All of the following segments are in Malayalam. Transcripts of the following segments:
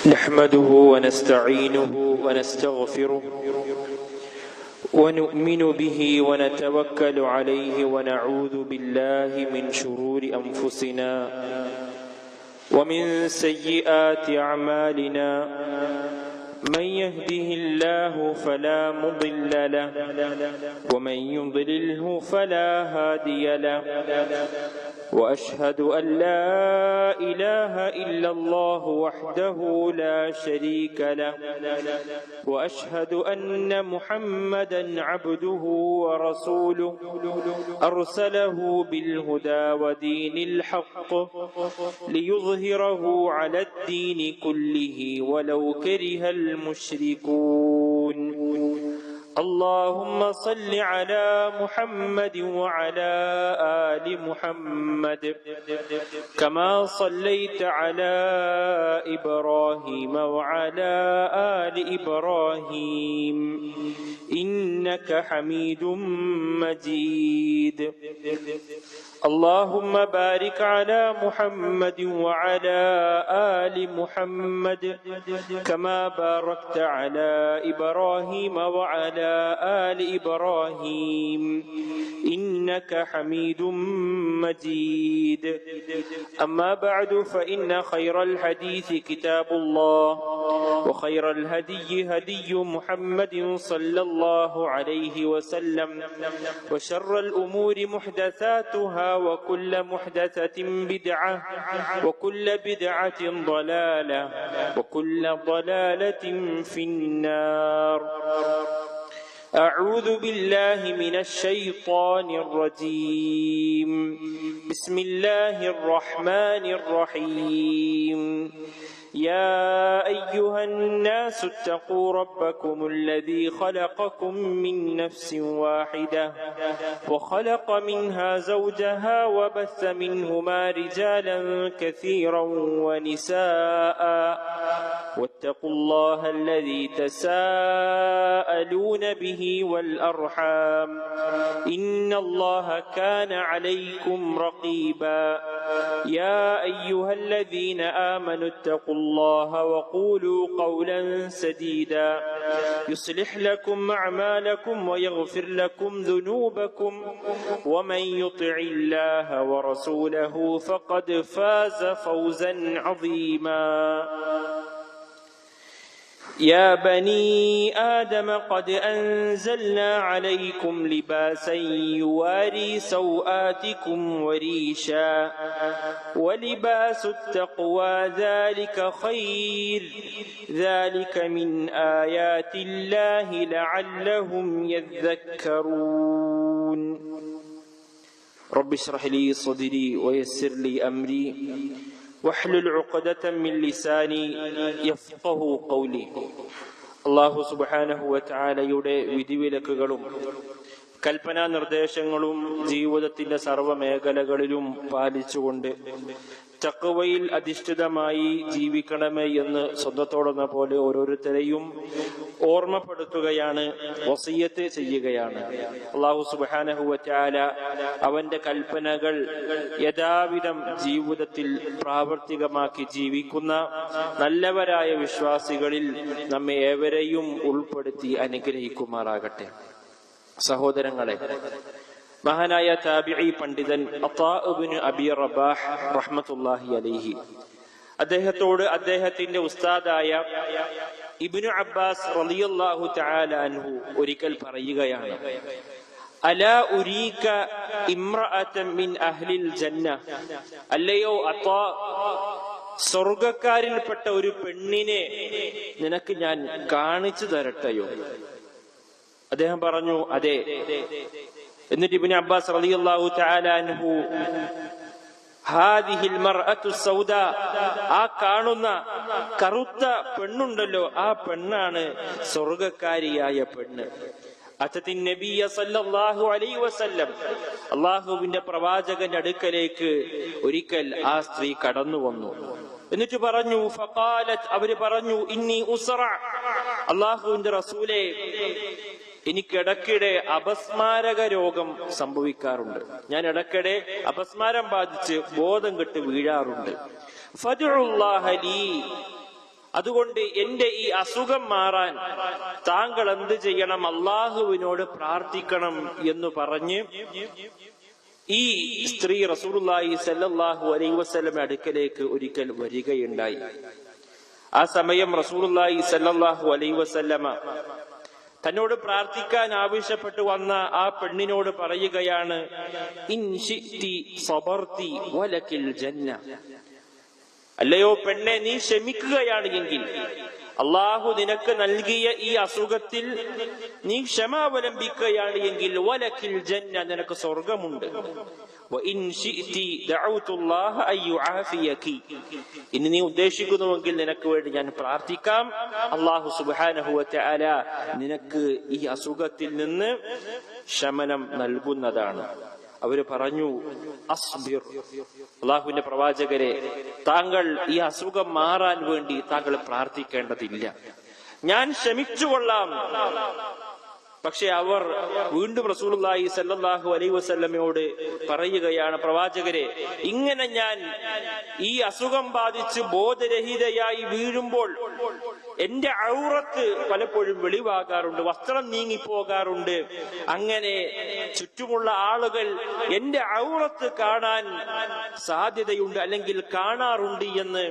نحمده ونستعينه ونستغفره ونؤمن به ونتوكل عليه ونعوذ بالله من شرور أنفسنا ومن سيئات أعمالنا من يهده الله فلا مضل له ومن يضلله فلا هادي له وأشهد أن لا إله إلا الله وحده لا شريك له وأشهد أن محمدا عبده ورسوله أرسله بالهدى ودين الحق ليظهره على الدين كله ولو كره المشركون. اللهم صل على محمد وعلى آل محمد كما صليت على إبراهيم وعلى آل إبراهيم إنك حميد مجيد. اللهم بارك على محمد وعلى آل محمد كما باركت على إبراهيم وعلى آل إبراهيم إنك حميد مجيد. أما بعد فإن خير الحديث كتاب الله وخير الهدي هدي محمد صلى الله عليه وسلم وشر الأمور محدثاتها وكل محدثة بدعة وكل بدعة ضلالة وكل ضلالة في النار. أعوذ بالله من الشيطان الرجيم. بسم الله الرحمن الرحيم. يا أيها الناس اتقوا ربكم الذي خلقكم من نفس واحدة وخلق منها زوجها وبث منهما رجالا كثيرا ونساء واتقوا الله الذي تساءلون به والأرحام إن الله كان عليكم رقيبا. يا أيها الذين آمنوا اتقوا الله وقولوا قولا سديدا يصلح لكم أعمالكم ويغفر لكم ذنوبكم ومن يطع الله ورسوله فقد فاز فوزا عظيما. يا بني آدم قد أنزلنا عليكم لباسا يواري سوآتكم وريشا ولباس التقوى ذلك خير ذلك من آيات الله لعلهم يذكرون. رب اشرح لي صدري ويسر لي أمري വഹ്ലുൽ ഉഖ്ദത മിൻ ലിസാനി യഫ്ഖഹു ഖൗലി. അല്ലാഹു സുബ്ഹാനഹു വ തആലയുടെ വിധിവിലക്കുകളും കൽപ്പനാ നിർദ്ദേശങ്ങളും ജീവിതത്തിന്റെ സർവ്വ മേഖലകളിലും പാലിച്ചുകൊണ്ട് തഖ്വയിൽ അധിഷ്ഠിതമായി ജീവിക്കണമേ എന്ന് സ്വന്തത്തോടെന്ന പോലെ ഓരോരുത്തരെയും ഓർമ്മപ്പെടുത്തുകയാണ്, വസിയ്യത്ത് ചെയ്യുകയാണ്. അല്ലാഹു സുബ്ഹാനഹു വ തആല അവന്റെ കൽപ്പനകൾ യഥാവിധം ജീവിതത്തിൽ പ്രാവർത്തികമാക്കി ജീവിക്കുന്ന നല്ലവരായ വിശ്വാസികളിൽ നമ്മെ ഏവരെയും ഉൾപ്പെടുത്തി അനുഗ്രഹിക്കുമാറാകട്ടെ. സഹോദരങ്ങളെ, മഹാനായ താബിഈ പണ്ഡിതൻ അത്താ ഇബ്നു അബി റബാഹ് റഹ്മത്തുള്ളാഹി അലൈഹി അദ്ദേഹത്തോട് അദ്ദേഹത്തിന്റെ ഉസ്താദായ ഇബ്നു അബ്ബാസ് റളിയല്ലാഹു തആല അൻഹു ഒരിക്കൽ പറയുകയാണ്, അലാ ഉരീക ഇംറഅതൻ മിൻ അഹ്ലിൽ ജന്ന, അല്ലയോ അത്താ, സ്വർഗ്ഗക്കാരിൽപ്പെട്ട ഒരു പെണ്ണിനെ നിനക്ക് ഞാൻ കാണിച്ചു തരട്ടെയോ? അദ്ദേഹം പറഞ്ഞു, അതെ. എന്നിട്ട് ഇബ്നു അബ്ബാസ് റളിയല്ലാഹു തആല അൻഹു ഹാദിഹിൽ മർഅത്തു സൗദാ, ആ കാണുന്ന കറുത്ത പെണ്ണുണ്ടല്ലോ, ആ പെണ്ണാണ് സ്വർഗ്ഗക്കാരിയായ പെണ്ണ്. അത്തത്തിൻ നബിയ സല്ലല്ലാഹു അലൈഹി വസല്ലം, അല്ലാഹുവിന്റെ പ്രവാചകന്റെ അടുക്കലേക്ക് ഒരിക്കൽ ആ സ്ത്രീ കടന്നു വന്നു. എന്നിട്ട് പറഞ്ഞു, ഫഖാലത്ത്, അവര് പറഞ്ഞു, ഇന്നി ഉസ്റ, അല്ലാഹുവിന്റെ റസൂലേ, എനിക്ക് ഇടയ്ക്കിടെ അപസ്മാരക രോഗം സംഭവിക്കാറുണ്ട്. ഞാൻ ഇടയ്ക്കിടെ അപസ്മാരം ബാധിച്ച് ബോധം കെട്ട് വീഴാറുണ്ട്. ഫദ്ഉല്ലാഹ ലീ, അതുകൊണ്ട് എന്റെ ഈ അസുഖം മാറാൻ താങ്കൾ എന്ത് ചെയ്യണം? അള്ളാഹുവിനോട് പ്രാർത്ഥിക്കണം എന്ന് പറഞ്ഞ് ഈ സ്ത്രീ റസൂലുള്ളാഹി സ്വല്ലല്ലാഹു അലൈഹി വസല്ലം അടുക്കലേക്ക് ഒരിക്കൽ വരികയുണ്ടായി. ആ സമയം റസൂലുള്ളാഹി സ്വല്ലല്ലാഹു അലൈഹി വസല്ലമ തന്നോട് പ്രാർത്ഥിക്കാൻ ആവശ്യപ്പെട്ടു വന്ന ആ പെണ്ണിനോട് പറയുകയാണ്, ഇൻ ശിഅ്തി സബർതി വലകിൽ ജന്ന. അല്ലയോ പെണ്ണെ, നീ ക്ഷമിക്കുകയാണ് എങ്കിൽ അള്ളാഹു നിനക്ക് നൽകിയ ഈ അസുഖത്തിൽ നീ ക്ഷമാവലംബിക്കുകയാണ് എങ്കിൽ വലകിൽ ജന്ന, നിനക്ക് സ്വർഗമുണ്ട്. ഇനി നീ ഉദ്ദേശിക്കുന്നുവെങ്കിൽ നിനക്ക് വേണ്ടി ഞാൻ പ്രാർത്ഥിക്കാം. അള്ളാഹു സുബ്ഹാനഹു വ തആല നിനക്ക് ഈ അസുഖത്തിൽ നിന്ന് ശമനം നൽകുന്നതാണ്. അവര് പറഞ്ഞു, അസ്ബിർ, അള്ളാഹുവിന്റെ പ്രവാചകരെ, താങ്കൾ ഈ അസുഖം മാറാൻ വേണ്ടി താങ്കൾ പ്രാർത്ഥിക്കേണ്ടതില്ല, ഞാൻ ക്ഷമിച്ചുകൊള്ളാം. പക്ഷെ അവർ വീണ്ടും റസൂലുള്ളാഹി സ്വല്ലല്ലാഹു അലൈഹി വസല്ലമയോട് പറയുകയാണ്, പ്രവാചകരെ, ഇങ്ങനെ ഞാൻ ഈ അസുഖം ബാധിച്ച് ബോധരഹിതയായി വീഴുമ്പോൾ എന്റെ ഔറത്ത് പലപ്പോഴും വെളിവാകാറുണ്ട്, വസ്ത്രം നീങ്ങിപ്പോകാറുണ്ട്. അങ്ങനെ ചുറ്റുമുള്ള ആളുകൾ എന്റെ ഔറത്ത് കാണാൻ സാധ്യതയുണ്ട്, അല്ലെങ്കിൽ കാണാറുണ്ട് എന്ന്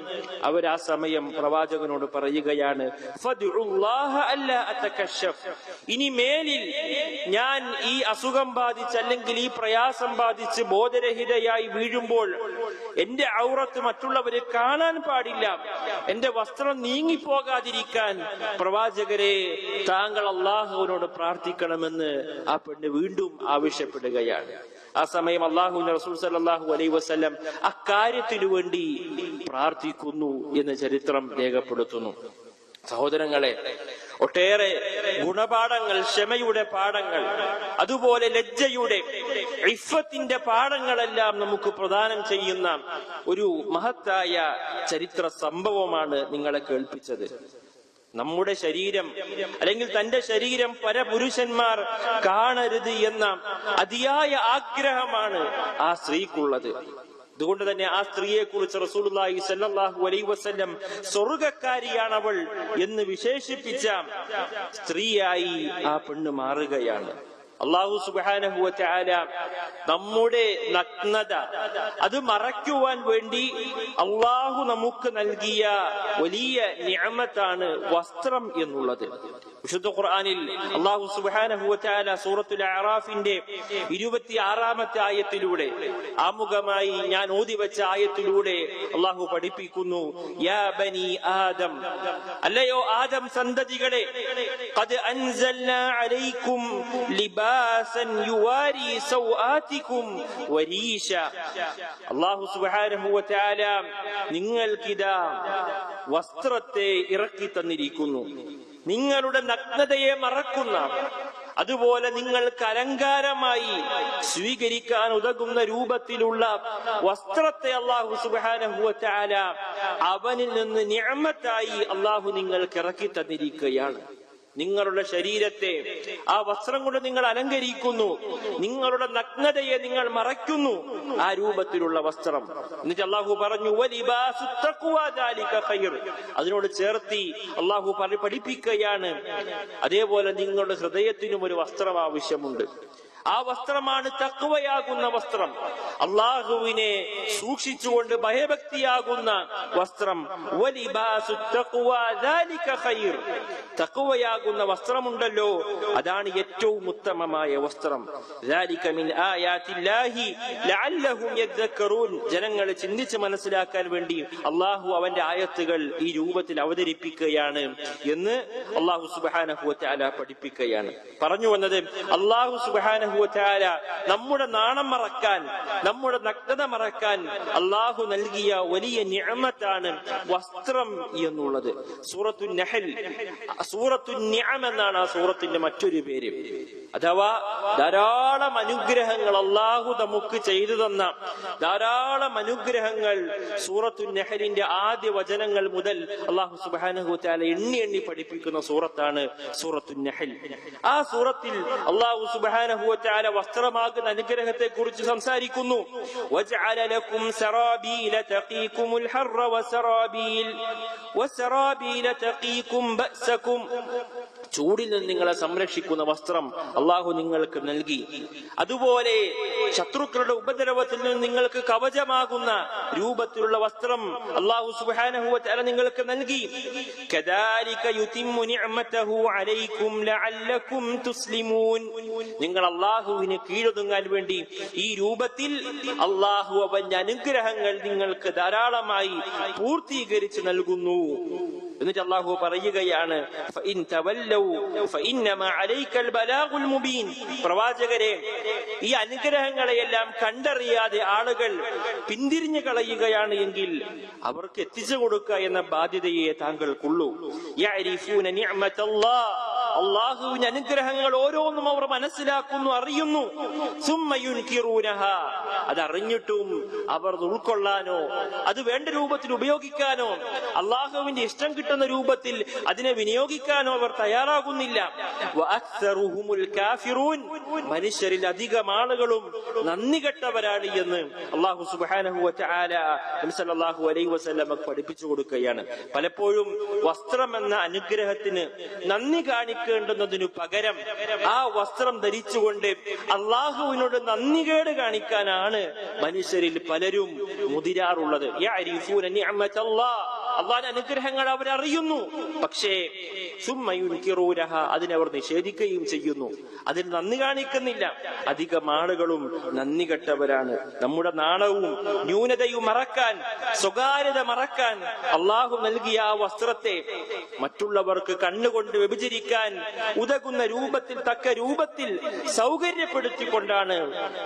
അവർ ആ സമയം പ്രവാചകനോട് പറയുകയാണ്. ഫദ്ഉല്ലാഹ അല്ലാ അതകശഫ്, ഇനി മേലിൽ ഞാൻ ഈ അസുഖം ബാധിച്ച് അല്ലെങ്കിൽ ഈ പ്രയാസം ബാധിച്ച് ബോധരഹിതയായി വീഴുമ്പോൾ എന്റെ ഔറത്ത് മറ്റുള്ളവരെ കാണാൻ പാടില്ല, എന്റെ വസ്ത്രം നീങ്ങിപ്പോകാതിരിക്കാൻ പ്രവാചകരെ താങ്കൾ അള്ളാഹുവിനോട് പ്രാർത്ഥിക്കണമെന്ന് ആ പെണ്ണ് വീണ്ടും ആവശ്യപ്പെടുകയാണ്. ആ സമയം അള്ളാഹുവിന്റെ റസൂൽ സല്ലല്ലാഹു അലൈഹി വസല്ലം അക്കാര്യത്തിനു വേണ്ടി പ്രാർത്ഥിക്കുന്നു എന്ന് ചരിത്രം രേഖപ്പെടുത്തുന്നു. സഹോദരങ്ങളെ, ഒട്ടേറെ ഗുണപാഠങ്ങൾ, ക്ഷമയുടെ പാഠങ്ങൾ, അതുപോലെ ലജ്ജയുടെ, ഇഫ്ഫത്തിന്റെ പാഠങ്ങളെല്ലാം നമുക്ക് പ്രദാനം ചെയ്യുന്ന ഒരു മഹത്തായ ചരിത്ര സംഭവമാണ് നിങ്ങളെ കേൾപ്പിച്ചത്. നമ്മുടെ ശരീരം, അല്ലെങ്കിൽ തന്റെ ശരീരം പരപുരുഷന്മാർ കാണരുത് എന്ന അതിയായ ആഗ്രഹമാണ് ആ സ്ത്രീക്കുള്ളത്. അതുകൊണ്ട് തന്നെ ആ സ്ത്രീയെ കുറിച്ച് റസൂലുള്ളാഹി സ്വല്ലല്ലാഹു അലൈഹി വസല്ലം സ്വർഗ്ഗക്കാരിയാണവൾ എന്ന് വിശേഷിപ്പിച്ച സ്ത്രീയായി ആ പെണ്ണ് മാറുകയാണ്. അല്ലാഹു സുബ്ഹാനഹു വ തആല നമ്മുടെ നഗ്നത അത് മറയ്ക്കുവാൻ വേണ്ടി അല്ലാഹു നമുക്ക് നൽകിയ വലിയ നിഅമത്താണ് വസ്ത്രം എന്നുള്ളത്. വിശുദ്ധ ഖുർആനിൽ അല്ലാഹു സുബ്ഹാനഹു വ തആല സൂറത്തുൽ അഅറാഫിന്റെ 26-ാമത്തെ ആയത്തിലൂടെ, ആമുഖമായി ഞാൻ ഓതിവെച്ച ആയത്തിലൂടെ അല്ലാഹു പഠിപ്പിക്കുന്നു, യാ ബനി ആദം, അല്ലയോ ആദം സന്തതികളെ, ഖദ് അൻസൽനാ അലൈക്കും ലിബാസൻ യുവാരി സൗആതികും വരീശ. അല്ലാഹു സുബ്ഹാനഹു വ തആല നിങ്ങൾക്കിതാ വസ്ത്രത്തെ ഇറക്കി തന്നിരിക്കുന്നു, നിങ്ങളുടെ നഗ്നതയെ മറക്കുന്ന, അതുപോലെ നിങ്ങൾക്ക് അലങ്കാരമായി സ്വീകരിക്കാൻ ഉതകുന്ന രൂപത്തിലുള്ള വസ്ത്രത്തെ അല്ലാഹു സുബ്ഹാനഹു വ തആല അവനിൽ നിന്ന് നിഅമത്തായി അല്ലാഹു നിങ്ങൾക്ക് ഇറക്കി തന്നിരിക്കുകയാണ്. നിങ്ങളുടെ ശരീരത്തെ ആ വസ്ത്രം കൊണ്ട് നിങ്ങൾ അലങ്കരിക്കുന്നു, നിങ്ങളുടെ നഗ്നതയെ നിങ്ങൾ മറയ്ക്കുന്നു, ആ രൂപത്തിലുള്ള വസ്ത്രം. എന്നിട്ട് അല്ലാഹു പറഞ്ഞു, വലിബാസു തഖ്വ ദാലിക ഖൈർ, അതിനോട് ചേർത്തി അല്ലാഹു പഠിപ്പിക്കുകയാണ്, അതേപോലെ നിങ്ങളുടെ ഹൃദയത്തിനും ഒരു വസ്ത്രം ആവശ്യമുണ്ട്. ആ വസ്ത്രമാണ് തഖ്വയാകുന്ന വസ്ത്രം, അല്ലാഹുവിനെ സൂക്ഷിച്ചുകൊണ്ട് ഭയഭക്തിയാകുന്ന വസ്ത്രം. വലിബാസു തഖ്വ ദാലിക ഖൈർ, തഖ്വയാകുന്ന വസ്ത്രമുണ്ടല്ലോ, അതാണ് ഏറ്റവും ഉത്തമമായ വസ്ത്രം. ദാലിക മിൻ ആയാതില്ലാഹി ലഅല്ലഹും യദ്ദക്കറൂൻ, ജനങ്ങളെ ചിന്തിച്ച് മനസ്സിലാക്കാൻ വേണ്ടി അല്ലാഹു അവന്റെ ആയത്തുകൾ ഈ രൂപത്തിൽ അവതരിപ്പിക്കുകയാണ് എന്ന് അല്ലാഹു സുബ്ഹാനഹു വ തആല പഠിപ്പിക്കുകയാണ്. പറഞ്ഞു വന്നത്, അല്ലാഹു സുബ്ഹാനഹു വ തആല നമ്മുടെ നാണം മറക്കാൻ, നമ്മുടെ നഗ്നത മറക്കാൻ അല്ലാഹു നൽകിയ വലിയ നിഅമത്താണ് വസ്ത്രം എന്നുള്ളത്. സൂറത്തുൻ നഹൽ, സൂറത്തുൻ നിഅം എന്നാണ് ആ സൂറത്തിന്റെ മറ്റൊരു പേര്. അഥവാ ധാരാളം അനുഗ്രഹങ്ങൾ അല്ലാഹു നമുക്ക് ചെയ്തു തന്ന ധാരാളം അനുഗ്രഹങ്ങൾ സൂറത്തുൻ നഹലിന്റെ ആദ്യ വചനങ്ങൾ മുതൽ അല്ലാഹു സുബ്ഹാനഹു വ തആല എണ്ണി എണ്ണി പഠിപ്പിക്കുന്ന സൂറത്താണ് സൂറത്തുൻ നഹൽ. ആ സൂറത്തിൽ അല്ലാഹു സുബ്ഹാനഹു വ വതആല വസ്ത്രമാകുന്ന അനുഗ്രഹത്തെ കുറിച്ച് സംസാരിക്കുന്നു. വജഅല ലക്കും സറാബീല തഖീകുമുൽ ഹർറ വസറാബീല തഖീകും ബഅസകും. ചൂടിൽ നിന്ന് നിങ്ങളെ സംരക്ഷിക്കുന്ന വസ്ത്രം അള്ളാഹു നിങ്ങൾക്ക് നൽകി. അതുപോലെ ശത്രുക്കളുടെ ഉപദ്രവത്തിൽ നിന്ന് നിങ്ങൾക്ക് കവചമാകുന്ന രൂപത്തിലുള്ള വസ്ത്രം അള്ളാഹു സുബ്ഹാനഹു വ തആല നിങ്ങൾക്ക് നൽകി. കദാലിക യുതിമ്മു നിഅമതഹു അലൈക്കും ലഅല്ലകും തുസ്ലിമൂൻ. നിങ്ങൾ അള്ളാഹുവിന് കീഴൊതുങ്ങാൻ വേണ്ടി ഈ രൂപത്തിൽ അള്ളാഹു അവന്റെ അനുഗ്രഹങ്ങൾ നിങ്ങൾക്ക് ധാരാളമായി പൂർത്തീകരിച്ച് നൽകുന്നു. എന്നിട്ട് അള്ളാഹു പറയുകയാണ്, പ്രവാചകരെ, ഈ അനുഗ്രഹങ്ങളെയെല്ലാം കണ്ടറിയാതെ ആളുകൾ പിന്തിരിഞ്ഞു കളയുകയാണ് എങ്കിൽ അവർക്ക് എത്തിച്ചു കൊടുക്കുക എന്ന ബാധ്യതയെ താങ്കൾക്കുള്ളൂ. അള്ളാഹുവിന്റെ അനുഗ്രഹങ്ങൾ ഓരോന്നും അവർ മനസ്സിലാക്കുന്നു, അറിയുന്നു. അതറിഞ്ഞിട്ടും അവർ ഉൾക്കൊള്ളാനോ അത് വേണ്ട രൂപത്തിൽ ഉപയോഗിക്കാനോ അള്ളാഹുവിന്റെ ഇഷ്ടം കിട്ടുന്ന രൂപത്തിൽ അതിനെ വിനിയോഗിക്കാനോ അവർ തയ്യാറാകുന്നില്ല. മനുഷ്യരിൽ അധികം ആളുകളും നന്ദി കെട്ടവരാണ് എന്ന് അള്ളാഹു സുബ്ഹാനഹു വ തആല നബി സല്ലല്ലാഹു അലൈഹി വസല്ലം പഠിപ്പിച്ചു കൊടുക്കുകയാണ്. പലപ്പോഴും വസ്ത്രം എന്ന അനുഗ്രഹത്തിന് നന്ദി കാണിക്കേണ്ടുന്നതിനു പകരം ആ വസ്ത്രം ധരിച്ചുകൊണ്ട് അള്ളാഹുവിനോട് നന്ദികേട് കാണിക്കാനാണ് മനുഷ്യരിൽ പലരും മുതിരാറുള്ളത്. അള്ളാഹുവിന്റെ അനുഗ്രഹങ്ങൾ അവരറിയുന്നു, പക്ഷേ അതിനവർ നിഷേധിക്കുകയും ചെയ്യുന്നു, അതിന് നന്ദി കാണിക്കുന്നില്ല. അധികം ആളുകളും നന്ദി കെട്ടവരാണ്. നമ്മുടെ നാണവും ന്യൂനതയും മറക്കാൻ, സ്വകാര്യത മറക്കാൻ അള്ളാഹു നൽകിയ ആ വസ്ത്രത്തെ മറ്റുള്ളവർക്ക് കണ്ണുകൊണ്ട് വ്യഭിചരിക്കാൻ ഉതകുന്ന രൂപത്തിൽ, തക്ക രൂപത്തിൽ സൗകര്യപ്പെടുത്തിക്കൊണ്ടാണ്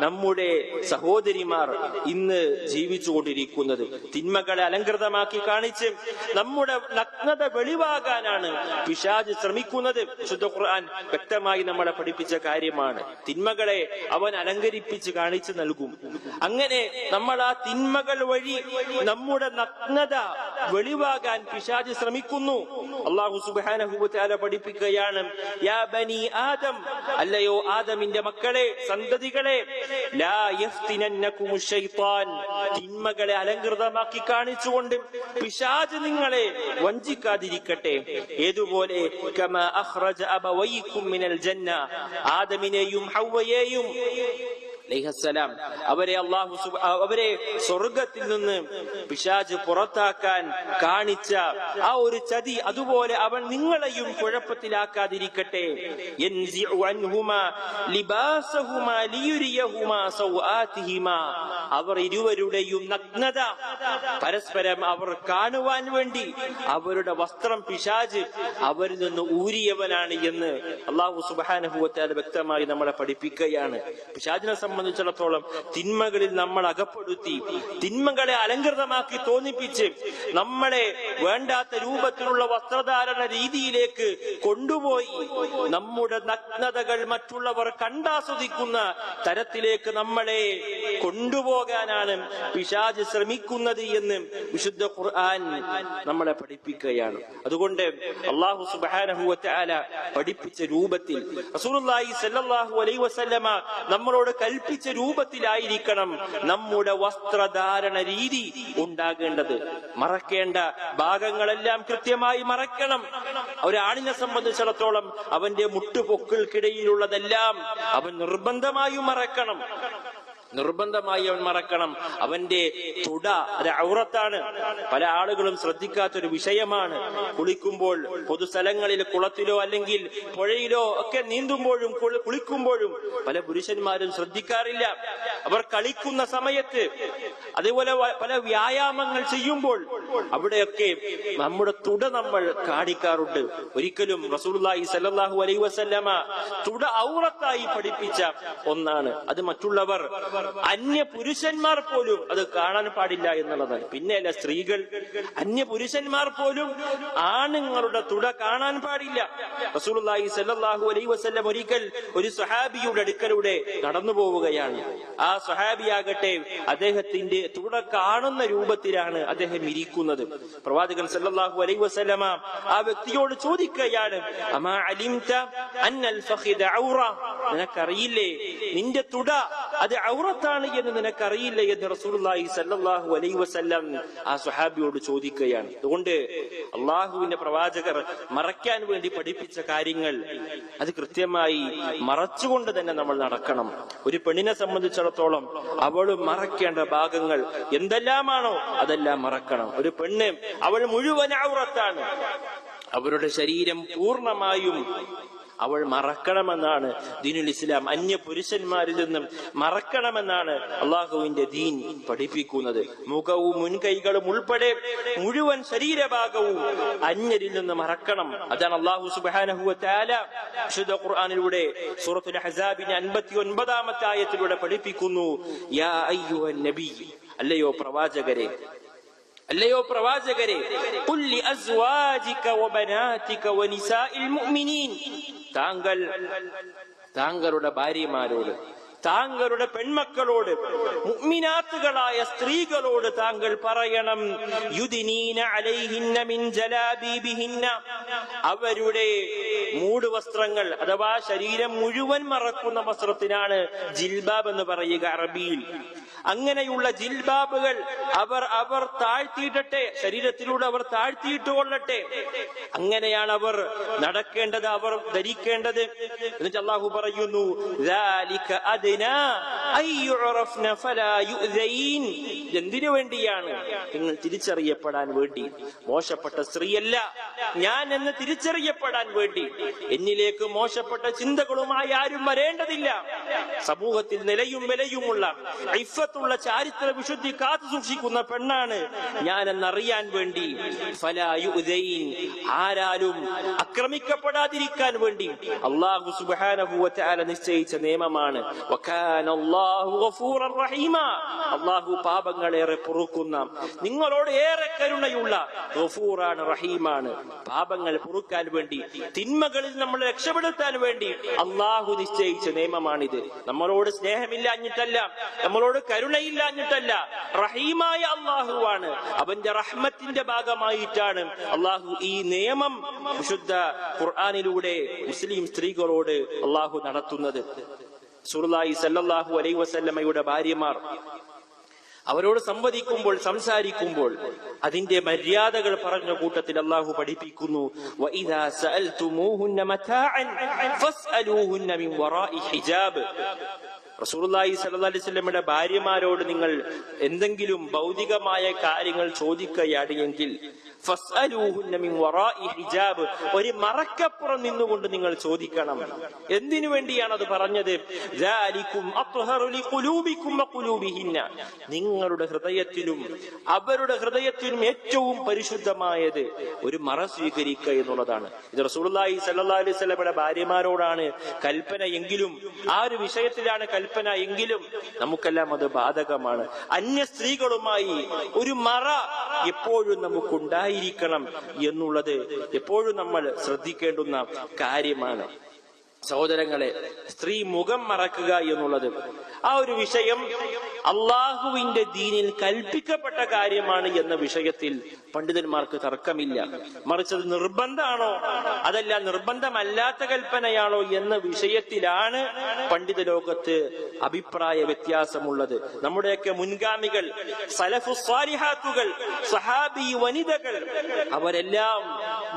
നമ്മുടെ സഹോദരിമാർ ഇന്ന് ജീവിച്ചുകൊണ്ടിരിക്കുന്നത്. തിന്മകളെ അലങ്കൃതമാക്കി കാണിച്ച് നമ്മുടെ നഗ്നത വെളിവാകാനാണ് പിശാച് ശ്രമിക്കുന്നത്. വിശുദ്ധ ഖുർആൻ വ്യക്തമായി നമ്മളെ പഠിപ്പിച്ച കാര്യമാണ്. തിന്മകളെ അവൻ അലങ്കരിപ്പിച്ച് കാണിച്ചു നൽകും. അങ്ങനെ നമ്മൾ ആ തിന്മകൾ വഴി നമ്മുടെ നഗ്നത വെളിവാകാൻ പിശാച് ശ്രമിക്കുന്നു. അല്ലാഹു സുബ്ഹാനഹു വ തആല പഠിപ്പിക്കുകയാണ്, യാ ബനി ആദം, അല്ലയോ ആദമിന്റെ മക്കളെ, സന്തതികളെ, ലാ യഫ്തിനന്നകുമുശ് ശൈത്താൻ, തിന്മകളെ അലങ്കൃതമാക്കി കാണിച്ചുകൊണ്ട് പിശാച് നിങ്ങളെ വഞ്ചിക്കാതിരിക്കട്ടെ. ഏതുപോലെ കമാ അഖ്റജ അബവൈകും മിനൽ ജന്ന, ആദമിനെയും ഹവ്വയെയും അലൈഹിസ്സലാം അവരെ സ്വർഗത്തിൽ നിന്ന് പിശാച് പുറത്താക്കാൻ കാണിച്ച ആ ഒരു ചതി, അതുപോലെ അവൻ നിങ്ങളെയും കുഴപ്പത്തിലാക്കാതിരിക്കട്ടെ. അവർ ഇരുവരുടെയും നഗ്നത പരസ്പരം അവർ കാണുവാൻ വേണ്ടി അവരുടെ വസ്ത്രം പിശാച് അവരിൽ നിന്ന് ഊരിയവനാണ് എന്ന് അല്ലാഹു സുബ്ഹാനഹു വ തആല വ്യക്തമായി നമ്മളെ പഠിപ്പിക്കുകയാണ്. പിശാചിനെ സംബന്ധിച്ചിടത്തോളം തിന്മകളിൽ നമ്മൾ അകപ്പെടുത്തി, തിന്മകളെ അലങ്കൃതമാക്കി തോന്നിപ്പിച്ച് നമ്മളെ വേണ്ടാത്ത രൂപത്തിലുള്ള വസ്ത്രധാരണ രീതിയിലേക്ക് കൊണ്ടുപോയി നമ്മുടെ നഗ്നതകൾ മറ്റുള്ളവർ കണ്ടാസ്വദിക്കുന്ന തരത്തിലേക്ക് നമ്മളെ കൊണ്ടുപോകാനാണ് പിശാച് ശ്രമിക്കുന്നത് എന്ന് വിശുദ്ധ ഖുർആൻ നമ്മളെ പഠിപ്പിക്കുകയാണ്. അതുകൊണ്ട് അല്ലാഹു സുബ്ഹാനഹു വ തആല പഠിപ്പിച്ച രൂപത്തിൽ റസൂലുള്ളാഹി സ്വല്ലല്ലാഹു അലൈഹി വസല്ലമ നമ്മളോട് കൽപ്പിച്ച രൂപത്തിലായിരിക്കണം നമ്മുടെ വസ്ത്രധാരണ രീതി ഉണ്ടാകേണ്ടത്. മറക്കേണ്ട ഭാഗങ്ങളെല്ലാം കൃത്യമായി മറക്കണം. ഒരാണിനെ സംബന്ധിച്ചിടത്തോളം അവന്റെ മുട്ടുപൊക്കിൾക്കിടയിലുള്ളതെല്ലാം അവൻ നിർബന്ധമായും മറക്കണം. നിർബന്ധമായി അവൻ മറക്കണം. അവന്റെ തുട അത് ഔറത്താണ്. പല ആളുകളും ശ്രദ്ധിക്കാത്തൊരു വിഷയമാണ്. കുളിക്കുമ്പോൾ പൊതുസ്ഥലങ്ങളിൽ കുളത്തിലോ അല്ലെങ്കിൽ പുഴയിലോ ഒക്കെ നീന്തുമ്പോഴും കുളിക്കുമ്പോഴും പല പുരുഷന്മാരും ശ്രദ്ധിക്കാറില്ല. അവർ കളിക്കുന്ന സമയത്ത്, അതേപോലെ പല വ്യായാമങ്ങൾ ചെയ്യുമ്പോൾ അവിടെയൊക്കെ നമ്മുടെ തുട നമ്മൾ കാണിക്കാറുണ്ട്. ഒരിക്കലും റസൂലുള്ളാഹി സ്വല്ലല്ലാഹു അലൈഹി വസല്ലമ തുട ഔറത്തായി പഠിപ്പിച്ച ഒന്നാണ്. അത് മറ്റുള്ളവർ, അന്യ പുരുഷന്മാർ പോലും അത് കാണാൻ പാടില്ല എന്നുള്ളതാണ്. പിന്നെയല്ല, സ്ത്രീകൾ, അന്യ പുരുഷന്മാർ പോലും ആണുങ്ങളുടെ തുട കാണാൻ പാടില്ല. റസൂലുള്ളാഹി സ്വല്ലല്ലാഹു അലൈഹി വസല്ലം ഒരിക്കൽ ഒരു സ്വഹാബിയുടെ അടുക്കലൂടെ കടന്നു പോവുകയാണ്. ആ ആ സ്വഹാബിയാകട്ടെ അദ്ദേഹത്തിന്റെ തുട കാണുന്ന രൂപത്തിലാണ് അദ്ദേഹം ഇരിക്കുന്നത്. പ്രവാചകൻ സല്ലല്ലാഹു അലൈഹി വസല്ലമ ആ വ്യക്തിയോട് ചോദിക്കുകയാണ്, അമാ അലിംത അന്നൽ ഫഖിദ ഔറ, നിനക്കറിയില്ലേ നിന്റെ തുട അത് ഔറത്താണ് എന്ന് നിനക്കറിയില്ലേ എന്ന് റസൂലുള്ളാഹി സല്ലല്ലാഹു അലൈഹി വസല്ലം ആ സ്വഹാബിയോട് ചോദിക്കുകയാണ്. അതുകൊണ്ട് അള്ളാഹുവിന്റെ പ്രവാചകർ മറയ്ക്കാൻ വേണ്ടി പഠിപ്പിച്ച കാര്യങ്ങൾ അത് കൃത്യമായി മറച്ചുകൊണ്ട് തന്നെ നമ്മൾ നടക്കണം. ഒരു പെണ്ണിനെ സംബന്ധിച്ചിടത്തോളം അവൾ മറക്കേണ്ട ഭാഗങ്ങൾ എന്തെല്ലാമാണോ അതെല്ലാം മറക്കണം. ഒരു പെണ്ണ് അവൾ മുഴുവൻ ഔറത്താണ്, അവരുടെ ശരീരം പൂർണ്ണമായും അവൾ മറക്കണമെന്നാണ് ദീനുൽ ഇസ്ലാം. അന്യ പുരുഷന്മാരിൽ നിന്നും മറക്കണമെന്നാണ് അള്ളാഹുവിന്റെ ദീൻ പഠിപ്പിക്കുന്നത്. മുഖവും മുൻകൈകളും ഉൾപ്പെടെ മുഴുവൻ ശരീരഭാഗവും അന്യരിൽ നിന്ന് മറക്കണം. അതാണ് അള്ളാഹു സുബ്ഹാനഹു വ തആല വിശുദ്ധ ഖുർആനിലൂടെ സൂറത്തുൽ അഹ്സാബിന്റെ 59-ാമത്തെ ആയത്തിലൂടെ പഠിപ്പിക്കുന്നു, യാ അയ്യുഹൻ നബി, അല്ലയോ പ്രവാചകരെ, ഖുൽ ലി അസ്വാജിക വബനാതിക വനിസാഇൽ മുഅ്മിനീൻ, താങ്കളുടെ ഭാര്യമാരോട്, താങ്കളുടെ പെൺമക്കളോട്, മുഅ്മിനാത്തുകളായ സ്ത്രീകളോട് താങ്കൾ പറയണം, യുദ്നീന അലൈഹിന്ന മിൻ ജലാബീബിഹിന്ന, അവരുടെ മൂടുവസ്ത്രങ്ങൾ അഥവാ ശരീരം മുഴുവൻ മറക്കുന്ന വസ്ത്രത്തിനാണ് ജിൽബാബ് എന്ന് പറയുക അറബിയിൽ. അങ്ങനെയുള്ള ജിൽബാബുകൾ അവർ താഴ്ത്തിയിട്ടെ, ശരീരത്തിലൂടെ അവർ താഴ്ത്തിയിട്ട് കൊള്ളട്ടെ. അങ്ങനെയാണ് അവർ നടക്കേണ്ടത്, അവർ ധരിക്കേണ്ടത്. എന്നിട്ട് അല്ലാഹു പറയുന്നു, എന്തിനു വേണ്ടിയാണ്? നിങ്ങൾ തിരിച്ചറിയപ്പെടാൻ വേണ്ടി. മോശപ്പെട്ട സ്ത്രീയല്ല ഞാൻ എന്ന് തിരിച്ചറിയപ്പെടാൻ വേണ്ടി. എന്നിലേക്ക് മോശപ്പെട്ട ചിന്തകളുമായി ആരും വരേണ്ടതില്ല. സമൂഹത്തിൽ നിലയും വിലയുമുള്ള ഇഫ്ഫത്തുള്ള ചാരിത്ര വിശുദ്ധി കാത്തു സൂക്ഷിക്കുന്ന പെണ്ണാണ് ഞാൻ എന്നറിയാൻ വേണ്ടി. ഫലാ യുദൈൻ, ആരാലും ആക്രമിക്കപ്പെടാതിരിക്കാൻ വേണ്ടി അല്ലാഹു സുബ്ഹാനഹു വ തആല നിശ്ചയിച്ച നിയമമാണ്. വകാന അല്ലാഹു ഗഫൂറൻ റഹീമ, അല്ലാഹു പാപങ്ങളേറെ പൊറുക്കുന്ന, നിങ്ങളോട് ഏറെ കരുണയുള്ള ഗഫൂറാണ്, റഹീമാണ്. പാപങ്ങൾ പൊറുക്കാൻ വേണ്ടി, തിന്മകളിൽ നമ്മൾ രക്ഷപ്പെടുത്താൻ വേണ്ടി അല്ലാഹു നിശ്ചയിച്ച നിയമമാണിത്. നമ്മളോട് സ്നേഹമില്ലാഞ്ഞിട്ടല്ല, നമ്മളോട് കരുണയില്ലാഞ്ഞിട്ടല്ല, റഹീമായ അല്ലാഹുവാണ്. അവന്റെ റഹ്മത്തിന്റെ ഭാഗമായിട്ടാണ് അല്ലാഹു ഈ നിയമം വിശുദ്ധ ഖുർആനിലൂടെ മുസ്ലിം സ്ത്രീകളോട് അല്ലാഹു നടത്തുന്നത്. റസൂലുള്ളാഹി സ്വല്ലല്ലാഹു അലൈഹി വസല്ലമയുടെ ഭാര്യമാർ അവരോട് സംവദിക്കുമ്പോൾ, സംസാരിക്കുമ്പോൾ അതിന്റെ മര്യാദകൾ പറഞ്ഞ കൂട്ടത്തിൽ അല്ലാഹു പഠിപ്പിക്കുന്നു, വഇദാ സഅൽതുമൂഹുന്ന മതാഅൻ ഫസ്അലൂഹുന്ന മിൻ വറാഇ ഹിജാബ്. റസൂലുള്ളാഹി സ്വല്ലല്ലാഹു അലൈഹി വസല്ലമയുടെ ഭാര്യമാരോട് നിങ്ങൾ എന്തെങ്കിലും ഭൗതികമായ കാര്യങ്ങൾ ചോദിക്കുകയാണെങ്കിൽ ഫസ്അലൂഹുന്ന മിൻ വറാഇ ഹിജാബ്, ഒരു മറക്കപ്പുറം നിന്നുകൊണ്ട് നിങ്ങൾ ചോദിക്കണം. എന്തിനു വേണ്ടിയാണ് അത് പറഞ്ഞത്? ദാലികും അത്ഹറു ലിഖുലൂബികും വഖുലൂബിഹിന്ന, നിങ്ങളുടെ ഹൃദയത്തിലും അവരുടെ ഹൃദയത്തിലും ഏറ്റവും പരിശുദ്ധമായത് ഒരു മറ സ്വീകരിക്കുക എന്നുള്ളതാണ്. ഇത് റസൂലുള്ളാഹി സ്വല്ലല്ലാഹു അലൈഹി വസല്ലമയുടെ ഭാര്യമാരോടാണ് കൽപ്പന എങ്കിലും, ആ ഒരു വിഷയത്തിലാണ് കൽപ്പന എങ്കിലും നമുക്കെല്ലാം അത് ബാധകമാണ്. അന്യ സ്ത്രീകളുമായി ഒരു മറ എപ്പോഴും നമുക്കുണ്ടായിരിക്കണം എന്നുള്ളത് എപ്പോഴും നമ്മൾ ശ്രദ്ധിക്കേണ്ടുന്ന കാര്യമാണ്. സഹോദരങ്ങളെ, സ്ത്രീ മുഖം മറക്കുക എന്നുള്ളത് ആ ഒരു വിഷയം അള്ളാഹുവിന്റെ ദീനിൽ കൽപ്പിക്കപ്പെട്ട കാര്യമാണ് എന്ന വിഷയത്തിൽ പണ്ഡിതന്മാർക്ക് തർക്കമില്ല. മറിച്ച് അത് നിർബന്ധമാണോ അതല്ല നിർബന്ധമല്ലാത്ത കൽപ്പനയാണോ എന്ന വിഷയത്തിലാണ് പണ്ഡിത ലോകത്ത് അഭിപ്രായ വ്യത്യാസമുള്ളത്. നമ്മുടെയൊക്കെ മുൻഗാമികൾ, സലഫു സ്വാലിഹാത്തുകൾ, സഹാബി വനിതകൾ അവരെല്ലാം